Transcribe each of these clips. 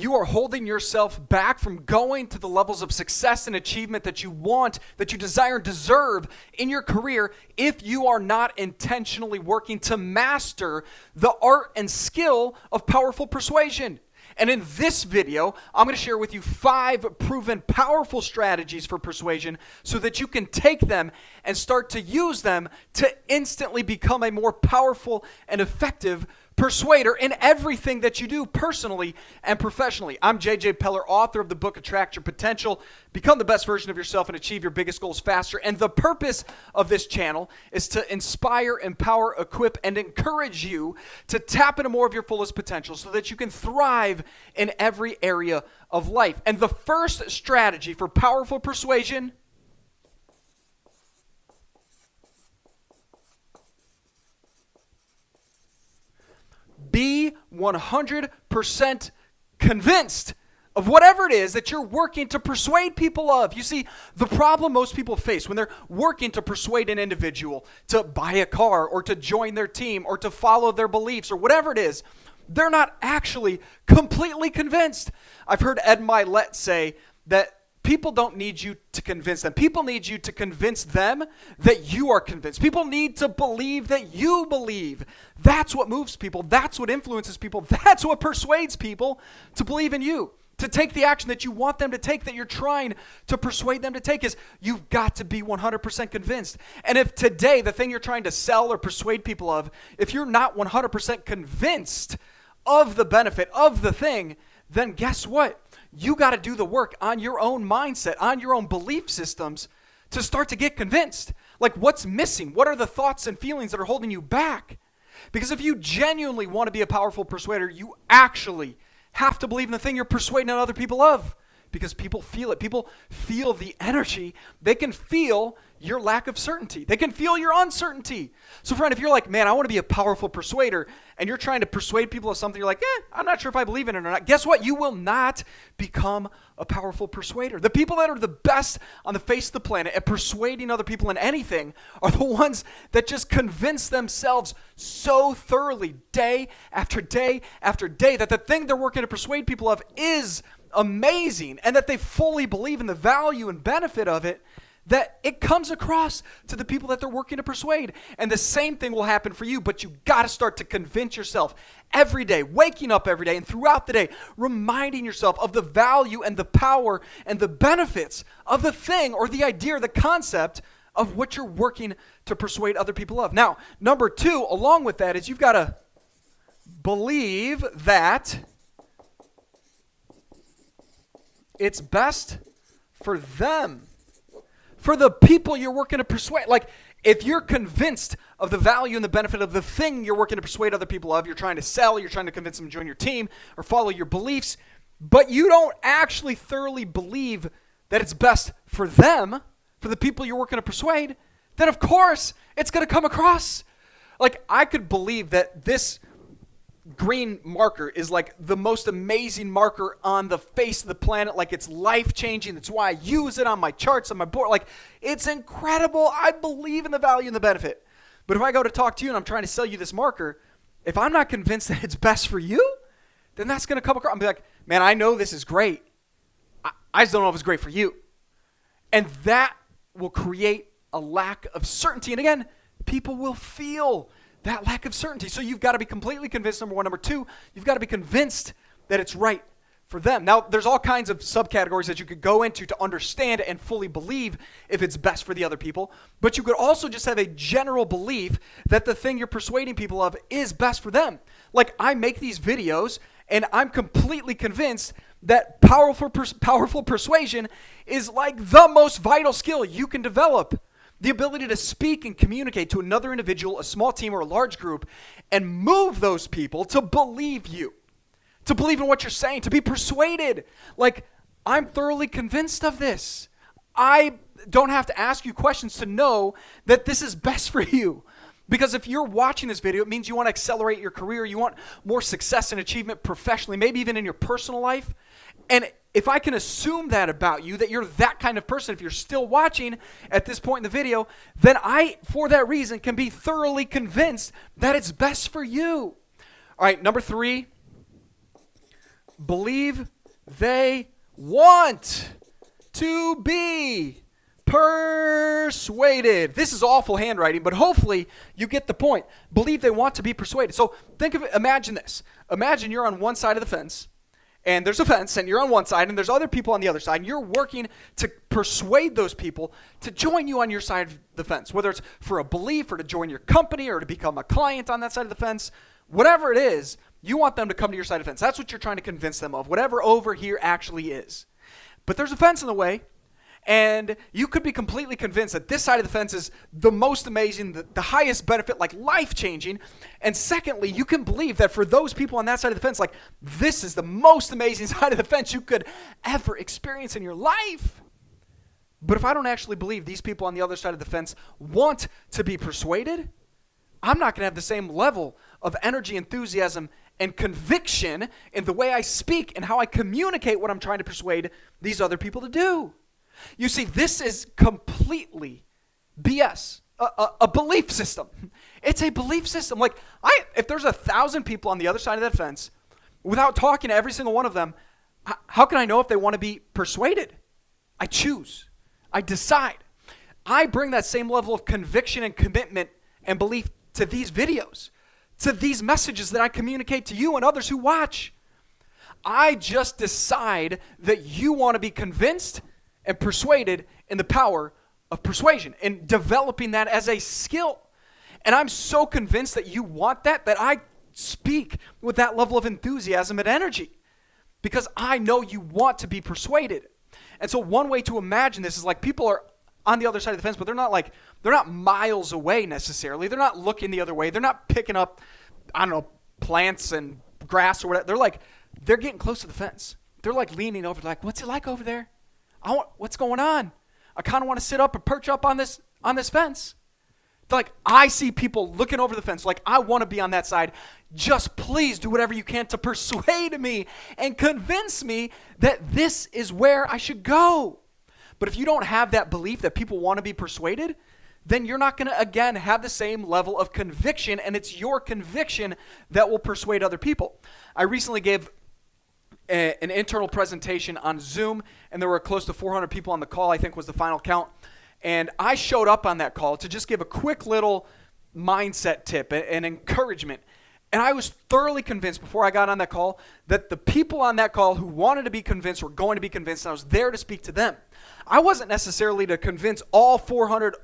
You are holding yourself back from going to the levels of success and achievement that you want, that you desire and deserve in your career if you are not intentionally working to master the art and skill of powerful persuasion. And in this video, I'm going to share with you 5 proven powerful strategies for persuasion so that you can take them and start to use them to instantly become a more powerful and effective persuader in everything that you do personally and professionally. I'm JJ Peller, author of the book Attract Your Potential, Become the Best Version of Yourself and Achieve Your Biggest Goals Faster. And the purpose of this channel is to inspire, empower, equip, and encourage you to tap into more of your fullest potential so that you can thrive in every area of life. And the first strategy for powerful persuasion be 100% convinced of whatever it is that you're working to persuade people of. You see, the problem most people face when they're working to persuade an individual to buy a car or to join their team or to follow their beliefs or whatever it is, they're not actually completely convinced. I've heard Ed Milet say that people don't need you to convince them. People need you to convince them that you are convinced. People need to believe that you believe. That's what moves people. That's what influences people. That's what persuades people to believe in you, to take the action that you want them to take, that you're trying to persuade them to take. Is you've got to be 100% convinced. And if today the thing you're trying to sell or persuade people of, if you're not 100% convinced of the benefit of the thing, then guess what? You got to do the work on your own mindset, on your own belief systems to start to get convinced. Like, what's missing? What are the thoughts and feelings that are holding you back? Because if you genuinely want to be a powerful persuader, you actually have to believe in the thing you're persuading other people of. Because people feel it. People feel the energy. They can feel your lack of certainty. They can feel your uncertainty. So friend, if you're like, man, I want to be a powerful persuader, and you're trying to persuade people of something, you're like, I'm not sure if I believe in it or not. Guess what? You will not become a powerful persuader. The people that are the best on the face of the planet at persuading other people in anything are the ones that just convince themselves so thoroughly day after day after day that the thing they're working to persuade people of is amazing, and that they fully believe in the value and benefit of it, that it comes across to the people that they're working to persuade. And the same thing will happen for you, but you got to start to convince yourself every day, waking up every day and throughout the day, reminding yourself of the value and the power and the benefits of the thing or the idea or the concept of what you're working to persuade other people of. Now, number 2, along with that, is you've got to believe that it's best for them, for the people you're working to persuade. Like, if you're convinced of the value and the benefit of the thing you're working to persuade other people of, you're trying to sell, you're trying to convince them to join your team or follow your beliefs, but you don't actually thoroughly believe that it's best for them, for the people you're working to persuade, then of course it's going to come across. Like, I could believe that this green marker is like the most amazing marker on the face of the planet. Like, it's life-changing. That's why I use it on my charts, on my board. Like, it's incredible. I believe in the value and the benefit. But if I go to talk to you and I'm trying to sell you this marker, if I'm not convinced that it's best for you, then that's going to come across. I'm like, man, I know this is great. I just don't know if it's great for you. And that will create a lack of certainty. And again, people will feel that lack of certainty. So you've got to be completely convinced, number 1. Number 2, you've got to be convinced that it's right for them. Now, there's all kinds of subcategories that you could go into to understand and fully believe if it's best for the other people. But you could also just have a general belief that the thing you're persuading people of is best for them. Like, I make these videos, and I'm completely convinced that powerful persuasion is like the most vital skill you can develop. The ability to speak and communicate to another individual, a small team, or a large group, and move those people to believe you, to believe in what you're saying, to be persuaded. Like, I'm thoroughly convinced of this. I don't have to ask you questions to know that this is best for you. Because if you're watching this video, it means you want to accelerate your career, you want more success and achievement professionally, maybe even in your personal life. And if I can assume that about you, that you're that kind of person, if you're still watching at this point in the video, then I, for that reason, can be thoroughly convinced that it's best for you. All right, number 3, believe they want to be persuaded. This is awful handwriting, but hopefully you get the point. Believe they want to be persuaded. So think of it, imagine this. Imagine you're on one side of the fence, and there's a fence, and you're on one side, and there's other people on the other side, and you're working to persuade those people to join you on your side of the fence, whether it's for a belief or to join your company or to become a client on that side of the fence. Whatever it is, you want them to come to your side of the fence. That's what you're trying to convince them of, whatever over here actually is. But there's a fence in the way, and you could be completely convinced that this side of the fence is the most amazing, the highest benefit, like life-changing. And secondly, you can believe that for those people on that side of the fence, like this is the most amazing side of the fence you could ever experience in your life. But if I don't actually believe these people on the other side of the fence want to be persuaded, I'm not going to have the same level of energy, enthusiasm, and conviction in the way I speak and how I communicate what I'm trying to persuade these other people to do. You see, this is completely BS, a belief system. It's a belief system. Like, if there's 1,000 people on the other side of that fence, without talking to every single one of them, how can I know if they want to be persuaded? I choose. I decide. I bring that same level of conviction and commitment and belief to these videos, to these messages that I communicate to you and others who watch. I just decide that you want to be convinced and persuaded in the power of persuasion and developing that as a skill. And I'm so convinced that you want that I speak with that level of enthusiasm and energy because I know you want to be persuaded. And so one way to imagine this is like people are on the other side of the fence, but they're not miles away necessarily. They're not looking the other way. They're not picking up, plants and grass or whatever. They're getting close to the fence. They're like leaning over, like, what's it like over there? What's going on? I kind of want to sit up and perch up on this fence. They're like, I see people looking over the fence, like, I want to be on that side. Just please do whatever you can to persuade me and convince me that this is where I should go. But if you don't have that belief that people want to be persuaded, then you're not going to, again, have the same level of conviction, and it's your conviction that will persuade other people. I recently gave an internal presentation on Zoom, and there were close to 400 people on the call, I think was the final count. And I showed up on that call to just give a quick little mindset tip and encouragement. And I was thoroughly convinced before I got on that call that the people on that call who wanted to be convinced were going to be convinced, and I was there to speak to them. I wasn't necessarily to convince all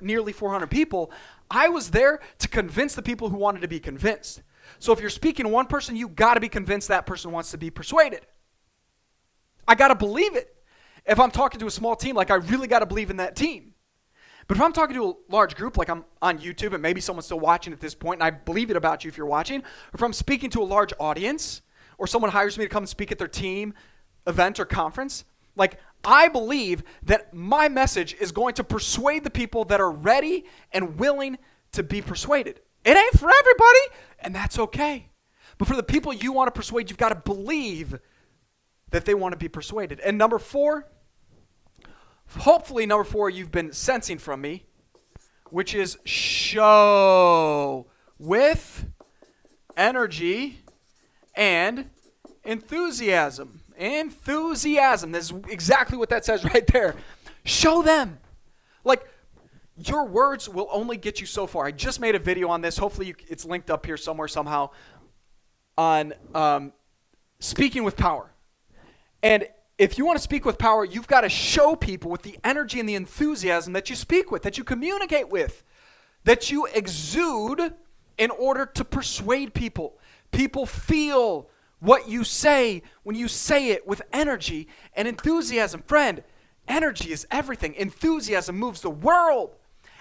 nearly 400 people. I was there to convince the people who wanted to be convinced. So if you're speaking to one person, you got to be convinced that person wants to be persuaded. I got to believe it. If I'm talking to a small team, I really got to believe in that team. But if I'm talking to a large group, like I'm on YouTube and maybe someone's still watching at this point, and I believe it about you if you're watching, or if I'm speaking to a large audience, or someone hires me to come and speak at their team event or conference, I believe that my message is going to persuade the people that are ready and willing to be persuaded. It ain't for everybody, and that's okay. But for the people you want to persuade, you've got to believe that they want to be persuaded. And number 4, hopefully number 4 you've been sensing from me, which is show with energy and enthusiasm. Enthusiasm. This is exactly what that says right there. Show them. Your words will only get you so far. I just made a video on this. Hopefully it's linked up here somewhere somehow on speaking with power. And if you want to speak with power, you've got to show people with the energy and the enthusiasm that you speak with, that you communicate with, that you exude in order to persuade people. People feel what you say when you say it with energy and enthusiasm. Friend, energy is everything. Enthusiasm moves the world.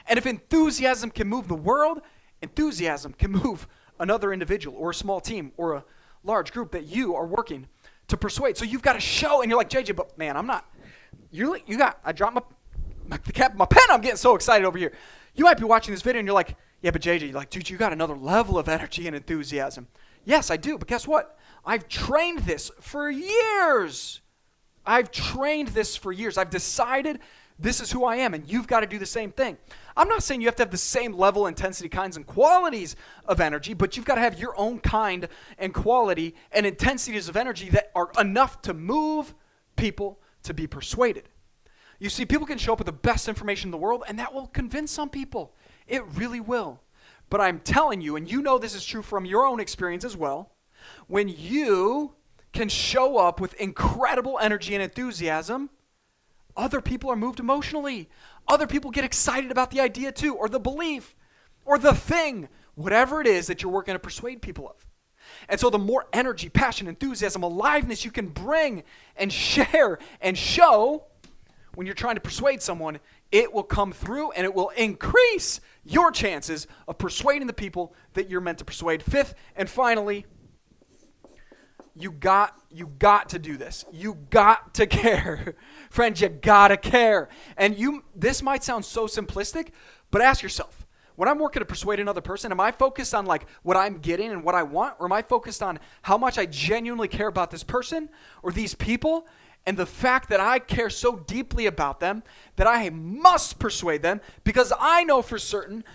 And if enthusiasm can move the world, enthusiasm can move another individual or a small team or a large group that you are working to persuade. So you've got to show, and you're like, JJ, but man, I'm not. I dropped my pen. I'm getting so excited over here. You might be watching this video and you're like, yeah, but JJ, you're like, dude, you got another level of energy and enthusiasm. Yes, I do, but guess what? I've trained this for years. I've decided This is who I am, and you've got to do the same thing. I'm not saying you have to have the same level, intensity, kinds, and qualities of energy, but you've got to have your own kind and quality and intensities of energy that are enough to move people to be persuaded. You see, people can show up with the best information in the world, and that will convince some people. It really will. But I'm telling you, and you know this is true from your own experience as well, when you can show up with incredible energy and enthusiasm, other people are moved emotionally. Other people get excited about the idea too, or the belief, or the thing, whatever it is that you're working to persuade people of. And so the more energy, passion, enthusiasm, aliveness you can bring and share and show when you're trying to persuade someone, it will come through and it will increase your chances of persuading the people that you're meant to persuade. Fifth and finally, you got to do this. You got to care. Friends, you gotta care. And this might sound so simplistic, but ask yourself, when I'm working to persuade another person, am I focused on like what I'm getting and what I want? Or am I focused on how much I genuinely care about this person or these people and the fact that I care so deeply about them that I must persuade them because I know for certain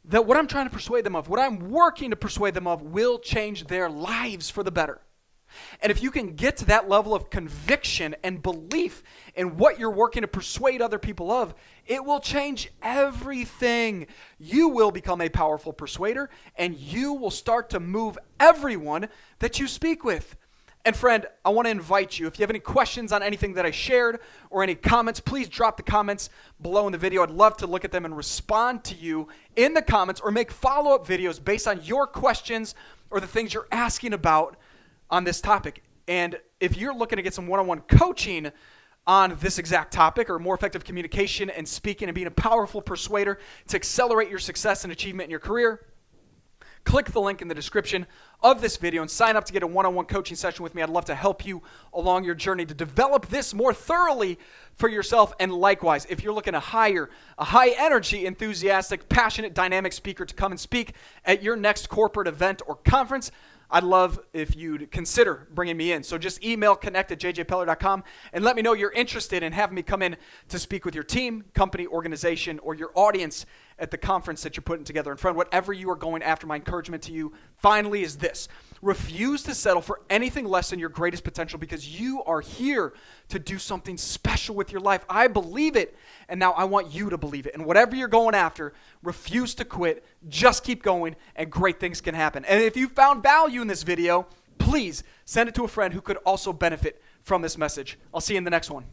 that what I'm trying to persuade them of, what I'm working to persuade them of will change their lives for the better. And if you can get to that level of conviction and belief in what you're working to persuade other people of, it will change everything. You will become a powerful persuader, and you will start to move everyone that you speak with. And friend, I want to invite you, if you have any questions on anything that I shared or any comments, please drop the comments below in the video. I'd love to look at them and respond to you in the comments or make follow-up videos based on your questions or the things you're asking about on this topic. And if you're looking to get some one-on-one coaching on this exact topic or more effective communication and speaking and being a powerful persuader to accelerate your success and achievement in your career, click the link in the description of this video and sign up to get a one-on-one coaching session with me. I'd love to help you along your journey to develop this more thoroughly for yourself. And likewise, if you're looking to hire a high-energy, enthusiastic, passionate, dynamic speaker to come and speak at your next corporate event or conference, I'd love if you'd consider bringing me in. So just email connect@jjpeller.com and let me know you're interested in having me come in to speak with your team, company, organization, or your audience at the conference that you're putting together. And friend, whatever you are going after, my encouragement to you finally is this. Refuse to settle for anything less than your greatest potential because you are here to do something special with your life. I believe it, and now I want you to believe it. And whatever you're going after, refuse to quit. Just keep going, and great things can happen. And if you found value in this video, please send it to a friend who could also benefit from this message. I'll see you in the next one.